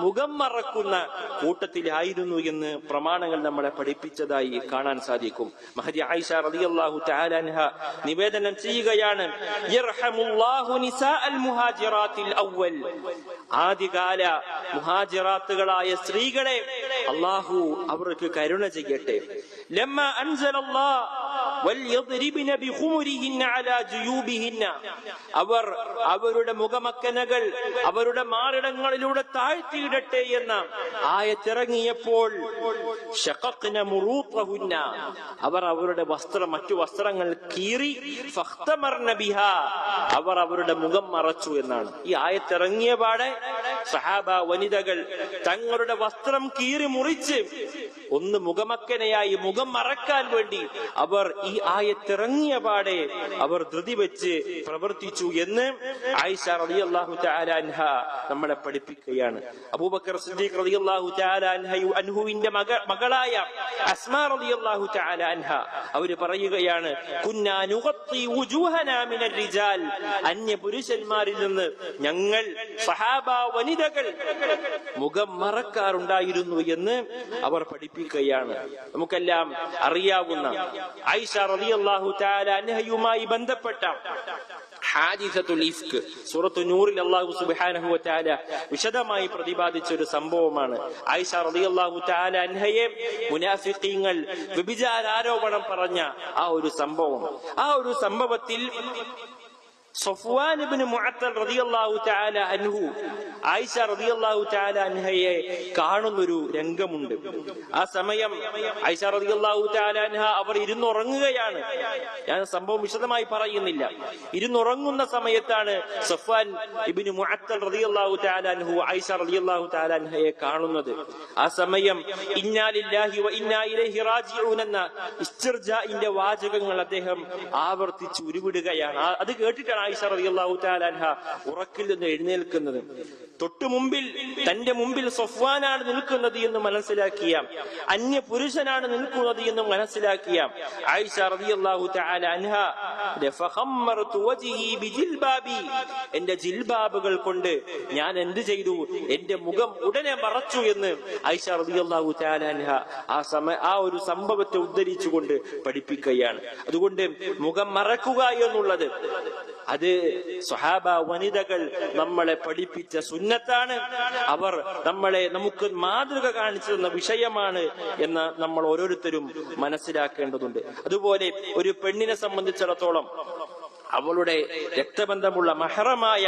മുഖം മറക്കുന്ന കൂട്ടത്തിലായിരുന്നു എന്ന് പ്രമാണങ്ങൾ നമ്മളെ പഠിപ്പിച്ചതായി കാണാൻ സാധിക്കും. മഹദി ആയിഷ റളിയല്ലാഹു തആല അൻഹ നിവേദനം ചെയ്യുകയാണ്, യർഹമുല്ലാഹു നിസാഅൽ മുഹാജിറാത്തിൽ അവ്വൽ, ആദ്യകാല മുഹാജിറാത്തുകളായ സ്ത്രീകളെ അല്ലാഹു അവർക്ക് കരുണ ചെയ്യട്ടെ. ലമ്മ അൻസലല്ലാഹു വൽയദ്രിബന ബിഖുമുരിഹിന്ന അലാ ജുയൂബിഹിന്ന, അവർ അവരുടെ മുഖമക്കനകൾ അവരുടെ മാറിടങ്ങളിലൂടെ താഴ്ത്തിയിടട്ടെ എന്ന ആയത്തിറങ്ങിയപ്പോൾ ശഖഖ്ന മുറൂഖഹുന്ന, അവർ അവരുടെ വസ്ത്രം മറ്റു വസ്ത്രങ്ങൾ കീറി ഫഖ്തമർന ബിഹാ, അവർ അവരുടെ മുഖം മറച്ചു എന്നാണ്. ഈ ആയത്തിറങ്ങിയ പാടെ സഹാബ വനിതകൾ തങ്ങളുടെ വസ്ത്രം കീറി മുറിച്ച് ഒന്ന് മുഖമക്കനെയായി മുഖം മറക്കാൻ വേണ്ടി അവർ ഈ ആയത്തിറങ്ങിയ പാടെ അവർ ധൃതി വെച്ച് പ്രവർത്തിച്ചു എന്ന് ആയിഷ റളിയല്ലാഹു തആല അൻഹ നമ്മളെ പഠിപ്പിക്കുകയാണ്. അബൂബക്കർ സിദ്ദീഖ് റളിയല്ലാഹു തആല അൻഹുവിന്റെ മകളായ അസ്മാ റളിയല്ലാഹു തആല അൻഹ അവര് പറയുകയാണ്, കുന്നാ നുഗത്തി വുജൂഹനാ മിനർ റിജാൽ, അന്യ പുരുഷന്മാരിൽ നിന്ന് ഞങ്ങൾ സഹാബ വനിതകൾ മുഖം മറക്കാറുണ്ടായിരുന്നു എന്ന് അവർ പഠിപ്പിക്കുകയാണ്. നമുക്കെല്ലാം അറിയാവുന്ന ആയിഷ റളിയല്ലാഹു തആല അൻഹയുമായി ബന്ധപ്പെട്ട ഹാദിസത്തുൽ ഇഫ്ക് സൂറത്തു നൂറിൽ അല്ലാഹു സുബ്ഹാനഹു വ തആല വിശദമായി പ്രതിപാദിച്ച ഒരു സംഭവമാണ്. ആയിഷ റളിയല്ലാഹു തആല അൻഹയെ മുനാഫിഖീങ്ങൾ വ്യഭിചാരാരോപണം പറഞ്ഞ ആ ഒരു സംഭവം. ആ ഒരു സംഭവത്തിൽ സഫ്വാൻ ഇബ്നു മുഅത്തൽ റളിയല്ലാഹു തആല അൻഹു ആയിഷ റളിയല്ലാഹു തആല അൻഹയെ കാണുന്നൊരു രംഗമുണ്ട്. ആ സമയം ആയിഷ റളിയല്ലാഹു തആല അൻഹ അവർ ഇരുന്നുറങ്ങുകയാണ്. ഞാൻ സംഭവം വിശദമായി പറയുന്നില്ല. ഇരുന്നുറങ്ങുന്ന സമയത്താണ് സഫ്വാൻ ഇബ്നു മുഅത്തൽ റളിയല്ലാഹു തആല അൻഹു ആയിഷ റളിയല്ലാഹു തആല അൻഹയെ കാണുന്നത്. ആ സമയം ഇന്നാ ലില്ലാഹി വ ഇന്നാ ഇലൈഹി റാജിഊൻ എന്ന ഇസ്തിർജാഇന്റെ വാചകങ്ങൾ അദ്ദേഹം ആവർത്തിച്ച് ഉരുവിടുകയാണ്. അത് കേട്ടിട്ടാണ് ആയിഷ റളിയല്ലാഹു തആല അൻഹ ഉറക്കിൽ നിന്ന് എഴുന്നേൽക്കുന്നത്. തൊട്ടു മുമ്പിൽ തന്റെ മുമ്പിൽ സഫ്വാനാണ് നിൽക്കുന്നത് എന്ന് മനസ്സിലാക്കിയ, അന്യ പുരുഷനാണ് നിൽക്കുന്നത് എന്ന് മനസ്സിലാക്കിയ ആയിഷ റളിയല്ലാഹു തആല അൻഹ ഫഖമ്മർതു വജ്ഹി ബിജിൽബാബി, എന്റെ ജിൽബാബുകൾ കൊണ്ട് ഞാൻ എന്ത് ചെയ്തു, എന്റെ മുഖം ഉടനെ മറച്ചു എന്ന് ആയിഷ റളിയല്ലാഹു തആല അൻഹ ആ ഒരു സംഭവത്തെ ഉദ്ധരിച്ചുകൊണ്ട് പഠിപ്പിക്കുകയാണ്. അതുകൊണ്ട് മുഖം മറക്കുക എന്നുള്ളത് അത് സ്വഹാബ വനിതകൾ നമ്മളെ പഠിപ്പിച്ച സുന്നത്താണ്. അവർ നമുക്ക് മാതൃക കാണിച്ചു തന്ന വിഷയമാണ് എന്ന് നമ്മൾ ഓരോരുത്തരും മനസ്സിലാക്കേണ്ടതുണ്ട്. അതുപോലെ ഒരു പെണ്ണിനെ സംബന്ധിച്ചിടത്തോളം അവളുടെ രക്തബന്ധമുള്ള മഹറമായ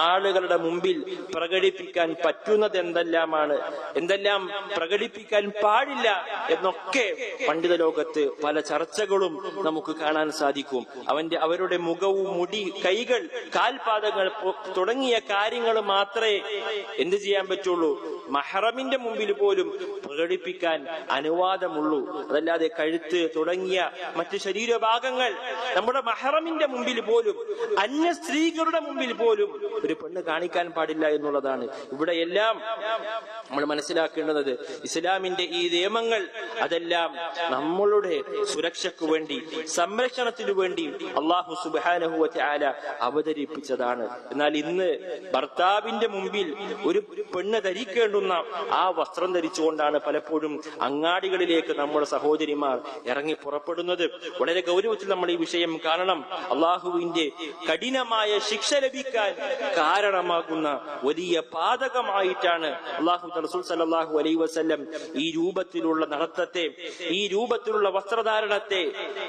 ആളുകളുടെ മുമ്പിൽ പ്രകടിപ്പിക്കാൻ പറ്റുന്നത് എന്തെല്ലാം പ്രകടിപ്പിക്കാൻ പാടില്ല എന്നൊക്കെ പണ്ഡിത ലോകത്ത് പല ചർച്ചകളും നമുക്ക് കാണാൻ സാധിക്കും. അവരുടെ മുഖവും മുടി, കൈകൾ, കാൽപാദങ്ങൾ തുടങ്ങിയ കാര്യങ്ങൾ മാത്രമേ എന്ത് ചെയ്യാൻ പറ്റുള്ളൂ, മഹറമിന്റെ മുമ്പിൽ പോലും പ്രകടിപ്പിക്കാൻ അനുവാദമുള്ളൂ. അതല്ലാതെ കഴുത്ത് തുടങ്ങിയ മറ്റ് ശരീരഭാഗങ്ങൾ നമ്മുടെ മഹറമിന്റെ മുമ്പിൽ പോലും, അന്യ സ്ത്രീകളുടെ മുമ്പിൽ പോലും ഒരു പെണ്ണ് കാണിക്കാൻ പാടില്ല എന്നുള്ളതാണ്. ഇവിടെ എല്ലാം നമ്മൾ മനസ്സിലാക്കേണ്ടത് ഇസ്ലാമിന്റെ ഈ നിയമങ്ങൾ അതെല്ലാം നമ്മളുടെ സുരക്ഷയ്ക്ക് വേണ്ടി, സംരക്ഷണത്തിനു വേണ്ടി അല്ലാഹു സുബ്ഹാനഹു വ തആല അവതരിപ്പിച്ചതാണ്. എന്നാൽ ഇന്ന് ഭർത്താവിന്റെ മുമ്പിൽ ഒരു പെണ്ണ് ധരിക്കേണ്ടുന്ന ആ വസ്ത്രം ധരിച്ചുകൊണ്ടാണ് പലപ്പോഴും അങ്ങാടികളിലേക്ക് നമ്മുടെ സഹോദരിമാർ ഇറങ്ങി പുറപ്പെടുന്നത്. വളരെ ഗൗരവത്തിൽ നമ്മൾ ഈ വിഷയം കാണണം. അള്ളാഹുവിന്റെ കഠിനമായ ശിക്ഷ ലഭിക്കാൻ കാരണമാകുന്ന വലിയ പാതകമായിട്ടാണ് അല്ലാഹു റസൂൽ സല്ലല്ലാഹു അലൈഹി വസല്ലം ഈ രൂപത്തിലുള്ള നടത്തത്തെ, ഈ രൂപത്തിലുള്ള വസ്ത്രധാരണത്തെ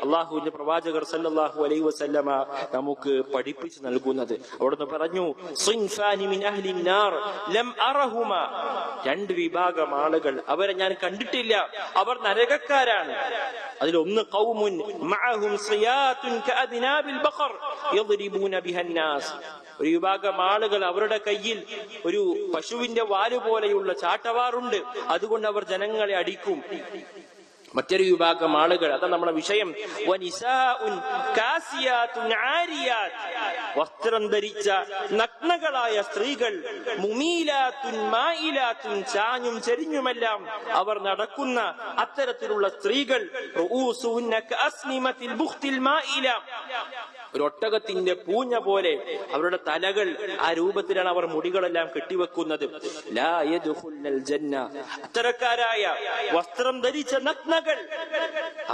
അള്ളാഹുവിന്റെ പ്രവാചകർ സല്ലല്ലാഹു അലൈഹി വസല്ലമ നമുക്ക് പഠിപ്പിച്ചു നൽകുന്നത്. അവിടുന്ന് പറഞ്ഞു, സിൻഫാനി മിൻ അഹ്ലിൻ നാർ ലം അറഹുമാ, രണ്ട് വിഭാഗം ആളുകൾ, അവരെ ഞാൻ കണ്ടിട്ടില്ല, അവർ നരകക്കാരാണ്. അതിലൊന്ന് ഖൗമുൻ മഅഹും സിയാത്തുൻ കഅദ്നാബിൽ ബഖർ യദ്രിബൂന ബിഹന്നാസ്, ഒരു വിഭാഗം ആളുകൾ അവരുടെ കയ്യിൽ ഒരു പശുവിന്റെ വാല് പോലെയുള്ള ചാട്ടവാറുണ്ട്, അതുകൊണ്ട് അവർ ജനങ്ങളെ അടിക്കും. മറ്റൊരു വിഭാഗം ആളുകൾ, അതാണ് നമ്മുടെ വിഷയം, വസ്ത്രം ധരിച്ച നഗ്നകളായ സ്ത്രീകൾ, മുമീലാത്തുൻ മായിലാത്തുൻ, ചാഞ്ഞും ചെരിഞ്ഞുമെല്ലാം അവർ നടക്കുന്ന അത്തരത്തിലുള്ള സ്ത്രീകൾ, ഒരു ഒട്ടകത്തിന്റെ പൂഞ്ഞ പോലെ അവരുടെ തലകൾ ആ രൂപത്തിലാണ് അവർ മുടികളെല്ലാം കെട്ടിവെക്കുന്നത്. ലാ യദ്ഖുൽനൽ ജന്ന, അത്തരക്കാരായ വസ്ത്രം ധരിച്ച നഗ്നകൾ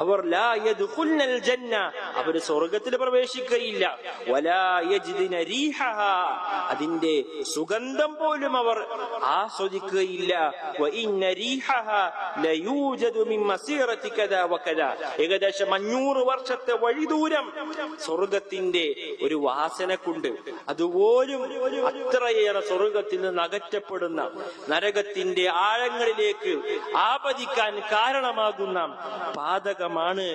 അവർ ലാ യദ്ഖുൽനൽ ജന്ന, അവർ സ്വർഗ്ഗത്തിൽ പ്രവേശിക്കുകയില്ല. വലാ യജ്ദിന റീഹഹാ, അതിന്റെ സുഗന്ധം പോലും അവർ ആസ്വദിക്കുകയില്ല. വ ഇന്ന റീഹഹാ ലയൂജദു മിൻ മസീറതി കദാ വകദാ, ഏകദേശം 500 വർഷത്തെ വഴിദൂരം സ്വർഗ്ഗത്തിൽ സ്വർഗത്തിന്റെ ഒരു വാസനക്കുണ്ട്. അതുപോലും അത്രയേറെ സ്വർഗത്തിൽ നിന്ന് അകറ്റപ്പെടുന്ന നരകത്തിന്റെ ആഴങ്ങളിലേക്ക് ആപതിക്കാൻ കാരണമാകുന്ന പാതകമാണ്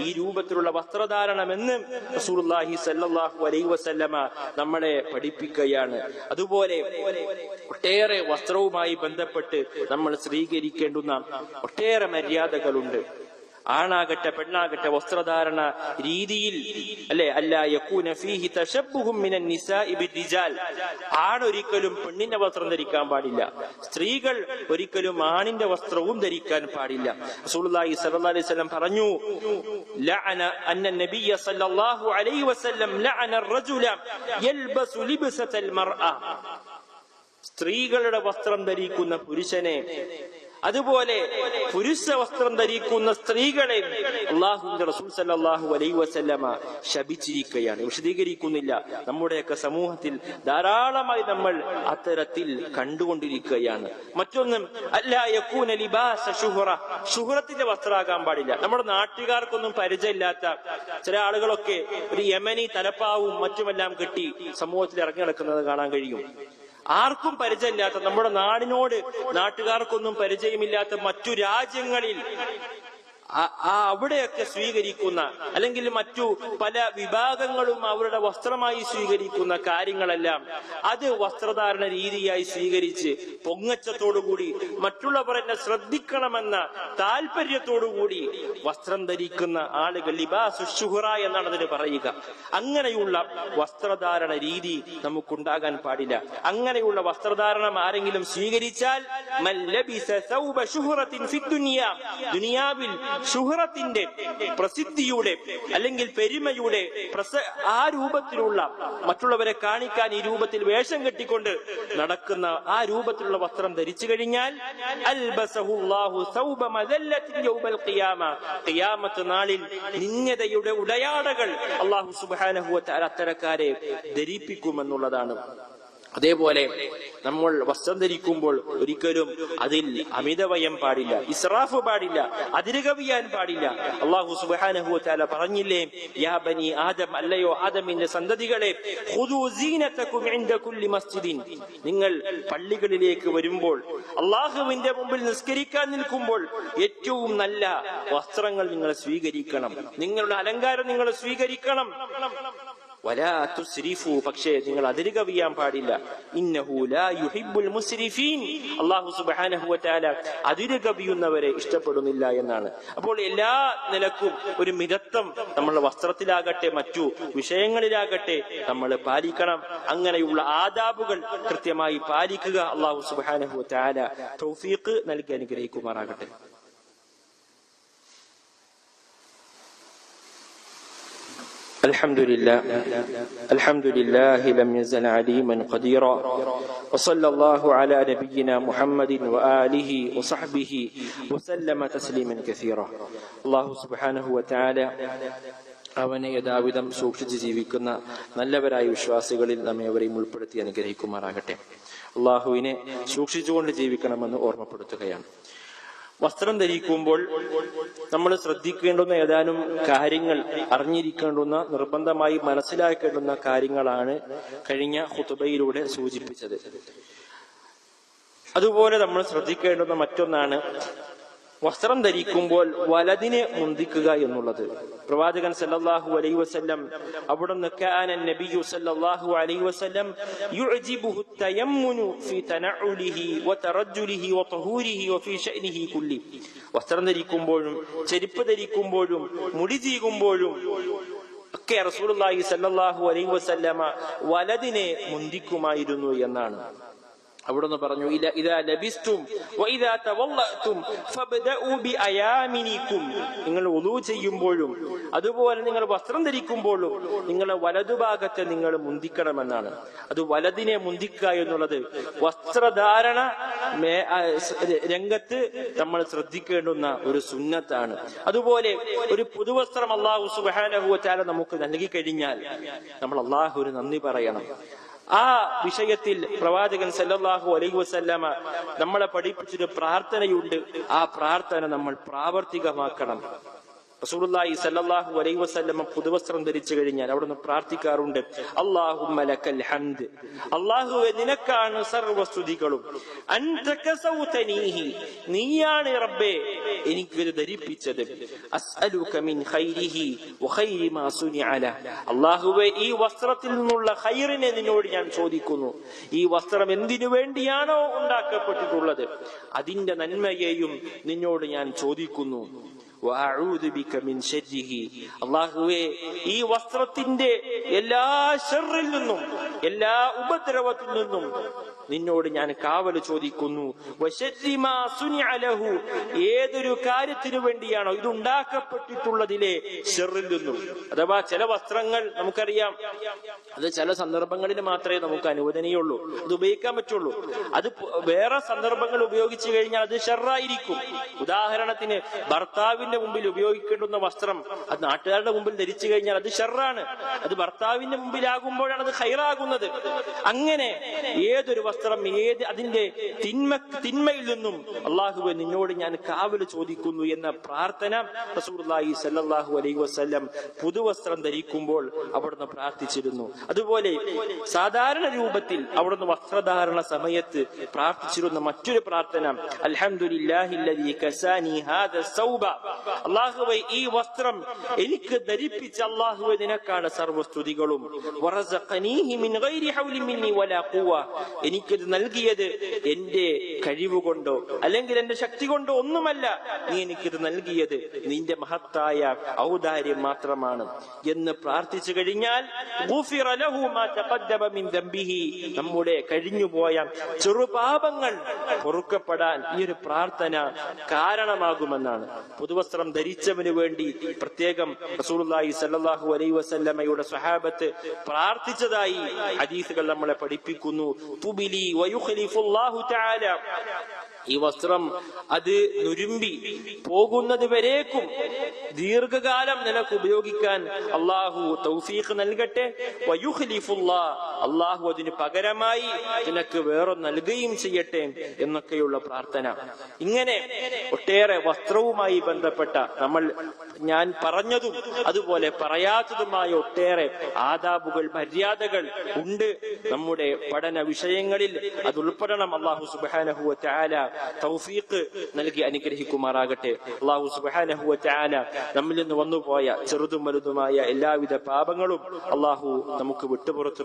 ഈ രൂപത്തിലുള്ള വസ്ത്രധാരണമെന്ന് റസൂലുള്ളാഹി സ്വല്ലല്ലാഹു അലൈഹി വസല്ലമ നമ്മളെ പഠിപ്പിക്കുകയാണ്. അതുപോലെ ഒട്ടേറെ വസ്ത്രവുമായി ബന്ധപ്പെട്ട് നമ്മൾ സ്വീകരിക്കേണ്ടുന്ന ഒട്ടേറെ മര്യാദകളുണ്ട്. ആണാകട്ടെ പെണ്ണാകട്ടെ വസ്ത്രധാരണ രീതിയിൽ അല്ലെ അല്ലാ യകൂന ഫീഹി തശബ്ബുഹും മിനൻ നിസാഇ ബിർരിജാൽ. ആണൊരിക്കലും പെണ്ണിന്റെ വസ്ത്രം ധരിക്കാൻ പാടില്ല, സ്ത്രീകൾ ഒരിക്കലും ആണിന്റെ വസ്ത്രവും ധരിക്കാൻ പാടില്ല. റസൂലുള്ളാഹി സ്വല്ലല്ലാഹു അലൈഹി വസല്ലം പറഞ്ഞു, ലഅന അന്ന നബിയ സ്വല്ലല്ലാഹു അലൈഹി വസല്ലം ലഅന അർ-റജുല യൽബസു ലിബ്സതൽ മർഅ. സ്ത്രീകളുടെ വസ്ത്രം ധരിക്കുന്ന പുരുഷനെ, അതുപോലെ പുരുഷ വസ്ത്രം ധരിക്കുന്ന സ്ത്രീകളെ അല്ലാഹുവിന്റെ റസൂൽ സല്ലല്ലാഹു അലൈഹി വസല്ലമ ശപിച്ചിരിക്കുകയാണ്. വിശദീകരിക്കുന്നില്ല. നമ്മുടെയൊക്കെ സമൂഹത്തിൽ ധാരാളമായി നമ്മൾ അത്തരത്തിൽ കണ്ടുകൊണ്ടിരിക്കുകയാണ്. മറ്റൊന്നും അല്ലാ യകൂന ലിബാസ ശുഹറ. ശുഹറത്തിന്റെ വസ്ത്രമാകാൻ പാടില്ല. നമ്മുടെ നാട്ടുകാർക്കൊന്നും പരിചയമില്ലാത്ത ചില ആളുകളൊക്കെ ഒരു യമനി തലപ്പാവും മറ്റുമെല്ലാം കെട്ടി സമൂഹത്തിൽ ഇറങ്ങി നടക്കുന്നത് കാണാൻ കഴിയും. ആർക്കും പരിചയമില്ലാത്ത, നമ്മുടെ നാട്ടുകാർക്കൊന്നും പരിചയമില്ലാത്ത മറ്റു രാജ്യങ്ങളിൽ അവിടെയൊക്കെ സ്വീകരിക്കുന്ന, അല്ലെങ്കിൽ മറ്റു പല വിഭാഗങ്ങളും അവരുടെ വസ്ത്രമായി സ്വീകരിക്കുന്ന കാര്യങ്ങളെല്ലാം അത് വസ്ത്രധാരണ രീതിയായി സ്വീകരിച്ച് പൊങ്ങച്ചത്തോടുകൂടി മറ്റുള്ളവർ എന്നെ ശ്രദ്ധിക്കണമെന്ന താല്പര്യത്തോടുകൂടി വസ്ത്രം ധരിക്കുന്ന ആളുകൾ ലിബാസു ശുഹറ എന്നാണ് അതിന് പറയുക. അങ്ങനെയുള്ള വസ്ത്രധാരണ രീതി നമുക്കുണ്ടാകാൻ പാടില്ല. അങ്ങനെയുള്ള വസ്ത്രധാരണം ആരെങ്കിലും സ്വീകരിച്ചാൽ ദുനിയാവിൽ ശുഹറത്തിന്റെ പ്രസിദ്ധിയുടെ അല്ലെങ്കിൽ പെരുമയുടെ ആ രൂപത്തിലുള്ള, മറ്റുള്ളവരെ കാണിക്കാൻ ഈ രൂപത്തിൽ വേഷം കെട്ടിക്കൊണ്ട് നടക്കുന്ന ആ രൂപത്തിലുള്ള വസ്ത്രം ധരിച്ചു കഴിഞ്ഞാൽ അൽബസഹുല്ലാഹു സൗബ മദല്ലത്തിൻ യൗമൽ ഖിയാമ, ഖിയാമത്ത് നാളിൽ നിന്ദയുടെ ഉടയാടകൾ അല്ലാഹു സുബ്ഹാനഹു വ തആല അത്തരക്കാരെ ധരിപ്പിക്കുമെന്നുള്ളതാണ്. അതേപോലെ നമ്മൾ വസ്ത്രം ധരിക്കുമ്പോൾ ഒരിക്കലും അതിൽ അമിതവയം പാടില്ല, ഇസ്രാഫ് പാടില്ല, അതിരുകവിയാൻ പാടില്ല. അല്ലാഹു സുബ്ഹാനഹു വ തആല പറഞ്ഞില്ലേ, യാ ബനി ആദം, അല്ലയോ ആദമിന്റെ സന്തതികളെ, ഖുദൂ സീനതകും ഇൻദ കുല്ലി മസ്ജിദിൻ. നിങ്ങൾ പള്ളികളിലേക്ക് വരുമ്പോൾ, അല്ലാഹുവിന്റെ മുമ്പിൽ നിസ്കരിക്കാൻ നിൽക്കുമ്പോൾ ഏറ്റവും നല്ല വസ്ത്രങ്ങൾ നിങ്ങൾ സ്വീകരിക്കണം, നിങ്ങളുടെ അലങ്കാരം നിങ്ങൾ സ്വീകരിക്കണം. വലാ തുസ്രിഫു, പക്ഷേ നിങ്ങൾ അതിരുകവിയാൻ പാടില്ല. ഇന്നഹു ലാ യുഹിബ്ബുൽ മുസ്രിഫീൻ, അല്ലാഹു സുബ്ഹാനഹു വ തആല അതിരുകവിയുന്നവരെ ഇഷ്ടപ്പെടുന്നില്ല എന്നാണ്. അപ്പോൾ എല്ലാ നിലക്കും ഒരു മിതത്വം നമ്മൾ വസ്ത്രത്തിലാകട്ടെ മറ്റു വിഷയങ്ങളിലാകട്ടെ നമ്മൾ പാലിക്കണം. അങ്ങനെയുള്ള ആദാബുകൾ കൃത്യമായി പാലിക്കുക. അല്ലാഹു സുബ്ഹാനഹു വ തആല തൗഫീഖ് നൽകി അനുഗ്രഹിക്കുമാറാകട്ടെ. الحمد لله لم يزل عليما قديرا وصلى الله على نبينا محمد وآله وصحبه وسلم تسليما كثيرا. الله سبحانه وتعالى അവനെ യഥാവിധം സൂക്ഷിച്ച് ജീവിക്കുന്ന നല്ലവരായ വിശ്വാസികളിൽ നമ്മെ അവരെയും ഉൾപ്പെടുത്തി അനുഗ്രഹിക്കുമാറാകട്ടെ. അള്ളാഹുവിനെ സൂക്ഷിച്ചുകൊണ്ട് ജീവിക്കണമെന്ന് ഓർമ്മപ്പെടുത്തുകയാണ്. വസ്ത്രം ധരിക്കുമ്പോൾ നമ്മൾ ശ്രദ്ധിക്കേണ്ടുന്ന ഏതാനും കാര്യങ്ങൾ, അറിഞ്ഞിരിക്കേണ്ടുന്ന, നിർബന്ധമായി മനസ്സിലാക്കേണ്ടുന്ന കാര്യങ്ങളാണ് കഴിഞ്ഞ ഖുതുബയിലൂടെ സൂചിപ്പിച്ചത്. അതുപോലെ നമ്മൾ ശ്രദ്ധിക്കേണ്ടുന്ന മറ്റൊന്നാണ് വസ്ത്രം ധരിക്കുമ്പോൾ വലതിനെ മുന്തിക്കുക എന്നുള്ളത്. പ്രവാചകൻ സല്ലല്ലാഹു അലൈഹി വസല്ലം അവിടുന്ന് കാന നബിയു സല്ലല്ലാഹു അലൈഹി വസല്ലം യുഅജിബുഹു തയമ്മുനു ഫീ തനഉലിഹി വതറജ്ജുലിഹി വതഹൂരിഹി വഫീ ശഅനിഹി കുല്ലി. വസ്ത്രം ധരിക്കുമ്പോഴും ചെരുപ്പ് ധരിക്കുമ്പോഴും മുടി ചീകുമ്പോഴും ഒക്കെ റസൂലുള്ളാഹി സല്ലല്ലാഹു അലൈഹി വസല്ലമ വലതിനെ മുന്തിക്കുമായിരുന്നു എന്നാണ്. അവിടുന്ന് പറഞ്ഞു, ഇദാ ലബിസ്തും വഇദാ തവല്ലഅതും ഫബ്ദഉ ബിഅയാമിനികും. നിങ്ങൾ വുളൂ ചെയ്യുമ്പോഴും അതുപോലെ നിങ്ങൾ വസ്ത്രം ധരിക്കുമ്പോഴും നിങ്ങളുടെ വലതുഭാഗത്തെ നിങ്ങൾ മുന്തിക്കണമെന്നാണ്. അത് വലതിനെ മുന്തിക്കുക എന്നുള്ളത് വസ്ത്രധാരണ രംഗത്ത് നമ്മൾ ശ്രദ്ധിക്കേണ്ടുന്ന ഒരു സുന്നത്താണ്. അതുപോലെ ഒരു പുതുവസ്ത്രം അല്ലാഹു സുബ്ഹാനഹു വ തആല നമുക്ക് നൽകി കഴിഞ്ഞാൽ നമ്മൾ അല്ലാഹുവിന് നന്ദി പറയണം. ആ വിഷയത്തിൽ പ്രവാചകൻ സല്ലല്ലാഹു അലൈഹി വസല്ലമ നമ്മളെ പഠിപ്പിച്ചൊരു പ്രാർത്ഥനയുണ്ട്. ആ പ്രാർത്ഥന നമ്മൾ പ്രാവർത്തികമാക്കണം. റസൂലുള്ളാഹി സ്വല്ലല്ലാഹു അലൈഹി വസല്ലം പുതുവസ്ത്രം ധരിച്ചു കഴിഞ്ഞാൽ അവിടുന്ന് പ്രാർത്ഥിക്കാറുണ്ട്, അല്ലാഹുമ്മ ലക്കൽ ഹംദ്, അല്ലാഹുവേ നിനക്കാണ് സർവസ്തുതികളും, അൻത കസൗതനീഹി, നീയാണ് റബ്ബേ എനിക്കിത് ധരിപ്പിച്ചത്, അസ്അലുക മിൻ ഖൈരിഹി വഖൈരി മാ സുനിഅ ലഹ, അല്ലാഹുവേ ഈ വസ്ത്രത്തിൽ നിന്നുള്ള ഖൈറിനെ നിന്നോട് ഞാൻ ചോദിക്കുന്നു, ഈ വസ്ത്രം എന്തിനു വേണ്ടിയാണോ ഉണ്ടാക്കപ്പെട്ടിട്ടുള്ളത് അതിന്റെ നന്മയെയും നിന്നോട് ഞാൻ ചോദിക്കുന്നു. അല്ലാഹുവേ ഈ വസ്ത്രത്തിന്റെ എല്ലാ ശർറിൽ നിന്നും എല്ലാ ഉപദ്രവത്തിൽ നിന്നും നിന്നോട് ഞാൻ കാവൽ ചോദിക്കുന്നു. ഏതൊരു കാര്യത്തിനു വേണ്ടിയാണോ ഇത് ഉണ്ടാക്കപ്പെട്ടിട്ടുള്ളതിലെ ശർറിൽ നിന്നും, അഥവാ ചില വസ്ത്രങ്ങൾ നമുക്കറിയാം അത് ചില സന്ദർഭങ്ങളിൽ മാത്രമേ നമുക്ക് അനുവദനീയുള്ളൂ, അത് ഉപയോഗിക്കാൻ പറ്റുള്ളൂ. അത് വേറെ സന്ദർഭങ്ങൾ ഉപയോഗിച്ചു കഴിഞ്ഞാൽ അത് ഷർറായിരിക്കും. ഉദാഹരണത്തിന് ഭർത്താവിന്റെ മുമ്പിൽ ഉപയോഗിക്കേണ്ടുന്ന വസ്ത്രം അത് നാട്ടുകാരുടെ മുമ്പിൽ ധരിച്ചു കഴിഞ്ഞാൽ അത് ഷർറാണ്. അത് ഭർത്താവിന്റെ മുമ്പിലാകുമ്പോഴാണ് അത് ഖൈറാകുന്നത്. അങ്ങനെ ഏതൊരു വസ്ത്രം ഏത് അതിന്റെ തിന്മയിൽ നിന്നും അല്ലാഹുവേ നിന്നോട് ഞാൻ കാവൽ ചോദിക്കുന്നു എന്ന പ്രാർത്ഥന റസൂലുള്ളാഹി സ്വല്ലല്ലാഹു അലൈഹി വസല്ലം പുതുവസ്ത്രം ധരിക്കുമ്പോൾ അവിടുന്ന് പ്രാർത്ഥിച്ചിരുന്നു. അതുപോലെ സാധാരണ രൂപത്തിൽ അവിടുന്ന് വസ്ത്രധാരണ സമയത്ത് പ്രാർത്ഥിച്ചിരുന്ന മറ്റൊരു പ്രാർത്ഥന, അൽഹംദുലില്ലാഹില്ലദീ കസാനി ഹാദ സൗബ, അല്ലാഹുവേ ഈ വസ്ത്രം എനിക്ക് ധരിപ്പിച്ച അല്ലാഹുവേ നിനക്കാണ് സർവസ്തുതികളും, വറസഖനീഹി മിൻ ഗൈരി ഹൗലി മിന്നി വലാ ഖുവ, എനിക്കിത് നൽകിയത് എന്റെ കഴിവുകൊണ്ടോ അല്ലെങ്കിൽ എന്റെ ശക്തി കൊണ്ടോ ഒന്നുമല്ല, നീ എനിക്കിത് നൽകിയത് നിന്റെ മഹത്തായ ഔദാര്യം മാത്രമാണ് എന്ന് പ്രാർത്ഥിച്ചു കഴിഞ്ഞാൽ ഗുഫിറ ലഹു മാ തഖദ്ദമ മിൻ ദംബിഹി, നമ്മുടെ കഴിഞ്ഞുപോയ ചെറുപാപങ്ങൾ പൊറുക്കപ്പെടാൻ ഈ ഒരു പ്രാർത്ഥന കാരണമാകുമെന്നാണ്. പുതുവസ്ത്രം ധരിച്ചവന് വേണ്ടി പ്രത്യേകം റസൂലുള്ളാഹി സ്വല്ലല്ലാഹു അലൈഹി വസല്ലമയുടെ സ്വഹാബത്ത് പ്രാർത്ഥിച്ചതായി ഹദീസുകൾ നമ്മളെ പഠിപ്പിക്കുന്നു. തുബിലി വയുഖ്ലിഫുല്ലാഹു തആല, ഈ വസ്ത്രം അത് നുരുമ്പി പോകുന്നത് വരേക്കും ദീർഘകാലം നിനക്ക് ഉപയോഗിക്കാൻ അള്ളാഹു തൗഫീഖ് നൽകട്ടെ. വയുഖ്ലിഫുല്ലാഹ്, അള്ളാഹു അതിന് പകരമായി നിനക്ക് വേറെ നൽകുകയും ചെയ്യട്ടെ എന്നൊക്കെയുള്ള പ്രാർത്ഥന. ഇങ്ങനെ ഒട്ടേറെ വസ്ത്രവുമായി ബന്ധപ്പെട്ട ഞാൻ പറഞ്ഞതും അതുപോലെ പറയാത്തതുമായ ഒട്ടേറെ ആദാബുകൾ മര്യാദകൾ ഉണ്ട് നമ്മുടെ പഠന വിഷയങ്ങളിൽ. അത് ഉൾപ്പെടണം. അല്ലാഹു സുബ്ഹാനഹു വ തആല തൗഫീഖ് നൽകി അനുഗ്രഹിക്കുമാറാകട്ടെ. അല്ലാഹു സുബ്ഹാനഹു വ തആല നമ്മിൽ നിന്ന് വന്നുപോയ ചെറുതും വലുതുമായ എല്ലാവിധ പാപങ്ങളും അല്ലാഹു നമുക്ക് വിട്ടുപുറത്തു